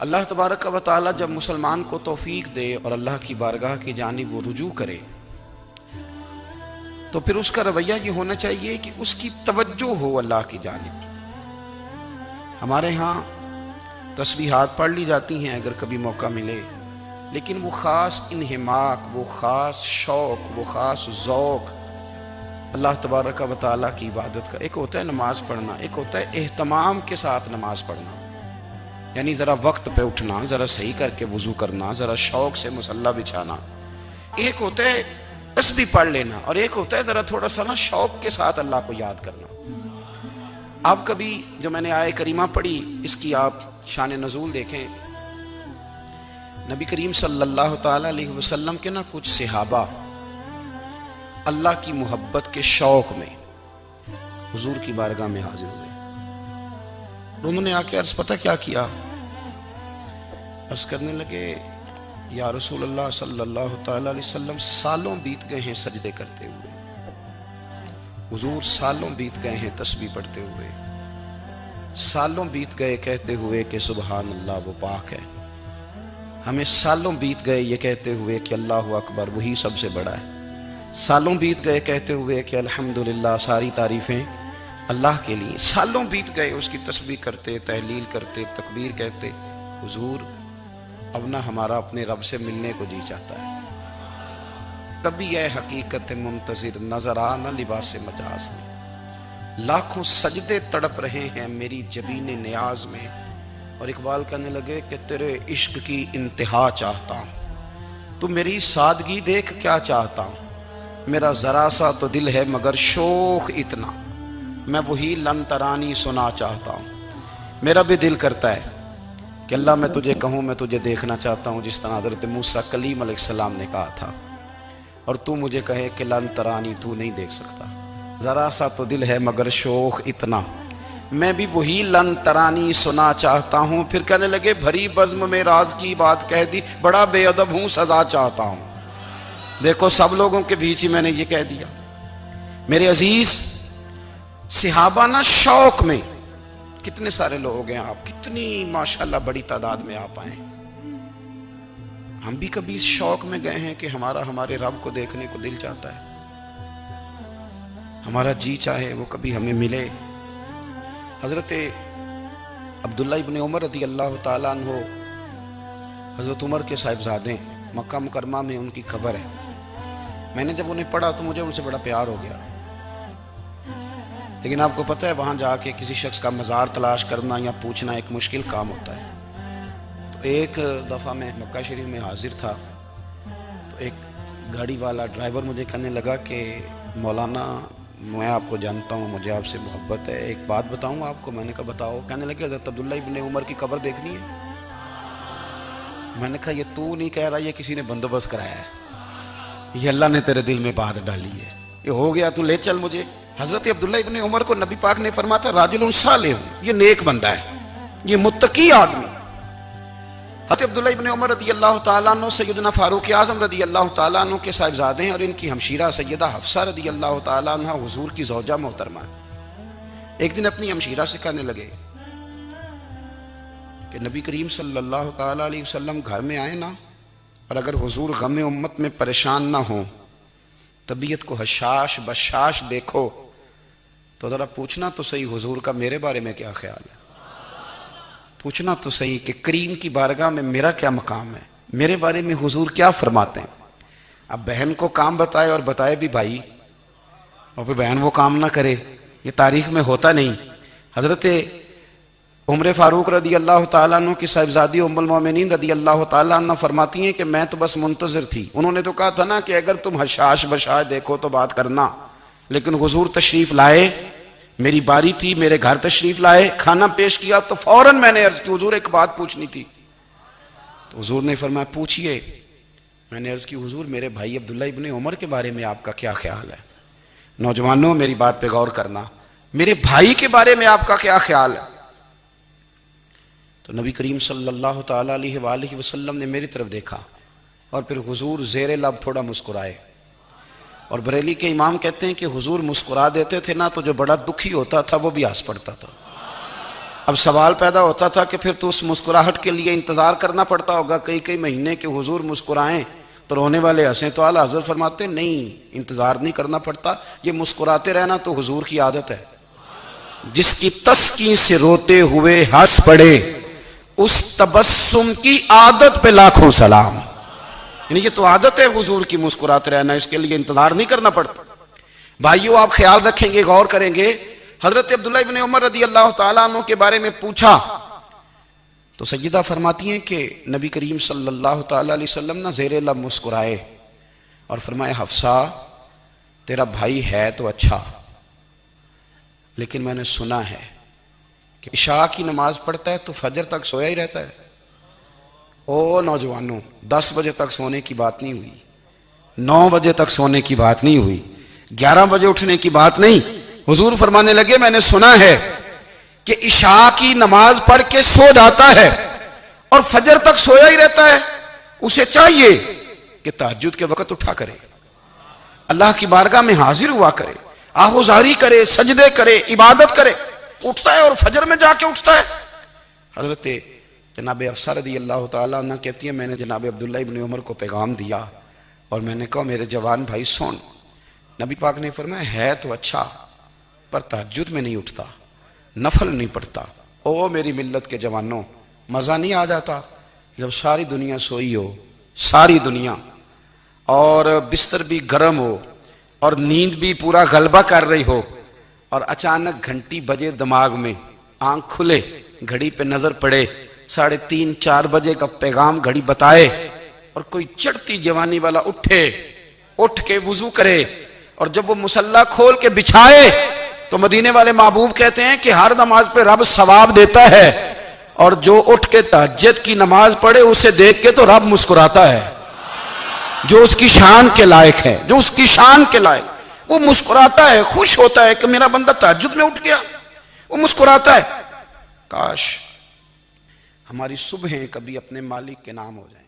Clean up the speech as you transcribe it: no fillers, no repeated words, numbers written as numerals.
اللہ تبارک و تعالی جب مسلمان کو توفیق دے اور اللہ کی بارگاہ کی جانب وہ رجوع کرے تو پھر اس کا رویہ یہ ہونا چاہیے کہ اس کی توجہ ہو اللہ کی جانب. ہمارے ہاں تسبیحات پڑھ لی جاتی ہیں اگر کبھی موقع ملے، لیکن وہ خاص انہماک، وہ خاص شوق، وہ خاص ذوق اللہ تبارک و تعالیٰ کی عبادت کا. ایک ہوتا ہے نماز پڑھنا، ایک ہوتا ہے اہتمام کے ساتھ نماز پڑھنا، یعنی ذرا وقت پہ اٹھنا، ذرا صحیح کر کے وضو کرنا، ذرا شوق سے مصلی بچھانا. ایک ہوتا ہے تسبیح پڑھ لینا، اور ایک ہوتا ہے ذرا تھوڑا سا نا شوق کے ساتھ اللہ کو یاد کرنا. آپ کبھی جو میں نے آیہ کریمہ پڑھی اس کی آپ شان نزول دیکھیں. نبی کریم صلی اللہ تعالی علیہ وسلم کے نا کچھ صحابہ اللہ کی محبت کے شوق میں حضور کی بارگاہ میں حاضر ہوئے. انہوں نے آ کے عرض پتہ کیا کیا؟ عرض کرنے لگے یا رسول اللہ صلی اللہ تعالی علیہ وسلم سالوں بیت گئے ہیں سجدے کرتے ہوئے، حضور سالوں بیت گئے ہیں تسبیح پڑھتے ہوئے، سالوں بیت گئے کہتے ہوئے کہ سبحان اللہ وہ پاک ہے، ہمیں سالوں بیت گئے یہ کہتے ہوئے کہ اللہ اکبر وہی سب سے بڑا ہے، سالوں بیت گئے کہتے ہوئے کہ الحمدللہ ساری تعریفیں اللہ کے لیے، سالوں بیت گئے اس کی تسبیح کرتے، تحلیل کرتے، تکبیر کہتے. حضور اب نہ ہمارا اپنے رب سے ملنے کو جی چاہتا ہے. تبھی ہے حقیقت منتظر نظر آنا لباس مجاز میں، لاکھوں سجدے تڑپ رہے ہیں میری جبین نیاز میں. اور اقبال کہنے لگے کہ تیرے عشق کی انتہا چاہتا ہوں، تو میری سادگی دیکھ کیا چاہتا ہوں، میرا ذرا سا تو دل ہے مگر شوق اتنا، میں وہی لن ترانی سنا چاہتا ہوں. میرا بھی دل کرتا ہے کہ اللہ میں تجھے کہوں میں تجھے دیکھنا چاہتا ہوں جس طرح حضرت موسیٰ کلیم علیہ السلام نے کہا تھا، اور تو مجھے کہے کہ لن ترانی تو نہیں دیکھ سکتا، ذرا سا تو دل ہے مگر شوق اتنا، میں بھی وہی لن ترانی سنا چاہتا ہوں. پھر کہنے لگے بھری بزم میں راز کی بات کہہ دی، بڑا بے ادب ہوں سزا چاہتا ہوں. دیکھو سب لوگوں کے بیچ ہی میں نے یہ کہہ دیا. میرے عزیز صحابہ نا شوق میں کتنے سارے لوگ ہیں، آپ کتنی ماشاءاللہ بڑی تعداد میں آپ آئے. ہم بھی کبھی اس شوق میں گئے ہیں کہ ہمارے رب کو دیکھنے کو دل چاہتا ہے، ہمارا جی چاہے وہ کبھی ہمیں ملے. حضرت عبداللہ ابن عمر رضی اللہ تعالیٰ عنہ حضرت عمر کے صاحبزادے، مکہ مکرمہ میں ان کی قبر ہے. میں نے جب انہیں پڑھا تو مجھے ان سے بڑا پیار ہو گیا. لیکن آپ کو پتہ ہے وہاں جا کے کسی شخص کا مزار تلاش کرنا یا پوچھنا ایک مشکل کام ہوتا ہے. تو ایک دفعہ میں مکہ شریف میں حاضر تھا تو ایک گاڑی والا ڈرائیور مجھے کہنے لگا کہ مولانا میں آپ کو جانتا ہوں، مجھے آپ سے محبت ہے، ایک بات بتاؤں آپ کو. میں نے کہا بتاؤ. کہنے لگے حضرت عبداللہ ابن عمر کی قبر دیکھنی ہے. میں نے کہا یہ تو نہیں کہہ رہا، یہ کسی نے بندوبست کرایا ہے، یہ اللہ نے تیرے دل میں بات ڈالی ہے، یہ ہو گیا تو لے چل مجھے. حضرت عبداللہ ابن عمر کو نبی پاک نے فرمایا تھا راجل صالح، یہ نیک بندہ ہے، یہ متقی آدمی. حضرت عبداللہ ابن عمر رضی اللہ تعالیٰ عنہ سیدنا فاروق اعظم رضی اللہ تعالیٰ عنہ کے صاحبزادے ہیں، اور ان کی ہمشیرہ سیدہ حفصہ رضی اللہ تعالیٰ عنہ حضور کی زوجہ محترمہ. ایک دن اپنی ہمشیرہ سے کہنے لگے کہ نبی کریم صلی اللہ تعالیٰ علیہ وسلم گھر میں آئے نا، اور اگر حضور غم امت میں پریشان نہ ہوں، طبیعت کو حشاش بشاش دیکھو تو ذرا پوچھنا تو صحیح حضور کا میرے بارے میں کیا خیال ہے، پوچھنا تو صحیح کہ کریم کی بارگاہ میں میرا کیا مقام ہے، میرے بارے میں حضور کیا فرماتے ہیں. اب بہن کو کام بتائے اور بتائے بھی بھائی، اور پھر بہن وہ کام نہ کرے، یہ تاریخ میں ہوتا نہیں. حضرت عمر فاروق رضی اللہ تعالیٰ عنہ کی صاحبزادی ام المومنین رضی اللہ تعالیٰ عنہ فرماتی ہیں کہ میں تو بس منتظر تھی. انہوں نے تو کہا تھا نا کہ اگر تم حشاش بشاش دیکھو تو بات کرنا، لیکن حضور تشریف لائے، میری باری تھی، میرے گھر تشریف لائے، کھانا پیش کیا تو فوراً میں نے عرض کی حضور ایک بات پوچھنی تھی. تو حضور نے فرمایا پوچھئے. میں نے عرض کی حضور میرے بھائی عبداللہ ابن عمر کے بارے میں آپ کا کیا خیال ہے؟ نوجوانوں میری بات پہ غور کرنا، میرے بھائی کے بارے میں آپ کا کیا خیال ہے؟ تو نبی کریم صلی اللہ تعالیٰ علیہ وآلہ وسلم نے میری طرف دیکھا اور پھر حضور زیر لب تھوڑا مسکرائے. اور بریلی کے امام کہتے ہیں کہ حضور مسکرا دیتے تھے نا تو جو بڑا دکھی ہوتا تھا وہ بھی ہنس پڑتا تھا. اب سوال پیدا ہوتا تھا کہ پھر تو اس مسکراہٹ کے لیے انتظار کرنا پڑتا ہوگا کئی کئی مہینے کہ حضور مسکرائیں تو رونے والے ہنسیں، تو اعلیٰ حضرت فرماتے نہیں، انتظار نہیں کرنا پڑتا، یہ مسکراتے رہنا تو حضور کی عادت ہے۔ جس کی تسکین سے روتے ہوئے ہنس پڑے اس تبسم کی عادت پہ لاکھوں سلام۔ یعنی یہ تو عادت ہے حضور کی مسکراتے رہنا، اس کے لیے انتظار نہیں کرنا پڑتا۔ بھائیو آپ خیال رکھیں گے، غور کریں گے، حضرت عبداللہ ابن عمر رضی اللہ تعالیٰ عنہ کے بارے میں پوچھا تو سیدہ فرماتی ہیں کہ نبی کریم صلی اللہ تعالیٰ علیہ وسلم نہ زیر لب مسکرائے اور فرمائے حفصہ تیرا بھائی ہے تو اچھا، لیکن میں نے سنا ہے کہ عشاء کی نماز پڑھتا ہے تو فجر تک سویا ہی رہتا ہے۔ او نوجوانوں، 10 بجے تک سونے کی بات نہیں ہوئی، 9 بجے تک سونے کی بات نہیں ہوئی، 11 بجے اٹھنے کی بات نہیں۔ حضور فرمانے لگے میں نے سنا ہے کہ عشاء کی نماز پڑھ کے سو جاتا ہے اور فجر تک سویا ہی رہتا ہے، اسے چاہیے کہ تہجد کے وقت اٹھا کرے، اللہ کی بارگاہ میں حاضر ہوا کرے، آہوزاری کرے، سجدے کرے، عبادت کرے، اٹھتا ہے اور فجر میں جا کے اٹھتا ہے۔ حضرت جناب حفصہ رضی اللہ تعالیٰ عنہ کہتی ہیں میں نے جناب عبداللہ ابن عمر کو پیغام دیا اور میں نے کہا میرے جوان بھائی سن، نبی پاک نے فرمایا ہے تو اچھا پر تہجد میں نہیں اٹھتا، نفل نہیں پڑھتا۔ او میری ملت کے جوانوں، مزہ نہیں آ جاتا جب ساری دنیا سوئی ہو، ساری دنیا، اور بستر بھی گرم ہو اور نیند بھی پورا غلبہ کر رہی ہو، اور اچانک گھنٹی بجے دماغ میں، آنکھ کھلے، گھڑی پہ نظر پڑے، 3:30 4 بجے کا پیغام گھڑی بتائے، اور کوئی چڑھتی جوانی والا اٹھ کے وضو کرے، اور جب وہ مصلی کھول کے بچھائے تو مدینے والے محبوب کہتے ہیں کہ ہر نماز پہ رب ثواب دیتا ہے، اور جو اٹھ کے تہجد کی نماز پڑھے اسے دیکھ کے تو رب مسکراتا ہے، جو اس کی شان کے لائق ہے، جو اس کی شان کے لائق، وہ مسکراتا ہے، خوش ہوتا ہے کہ میرا بندہ تہجد میں اٹھ گیا، وہ مسکراتا ہے۔ کاش ہماری صبحیں کبھی اپنے مالک کے نام ہو جائیں۔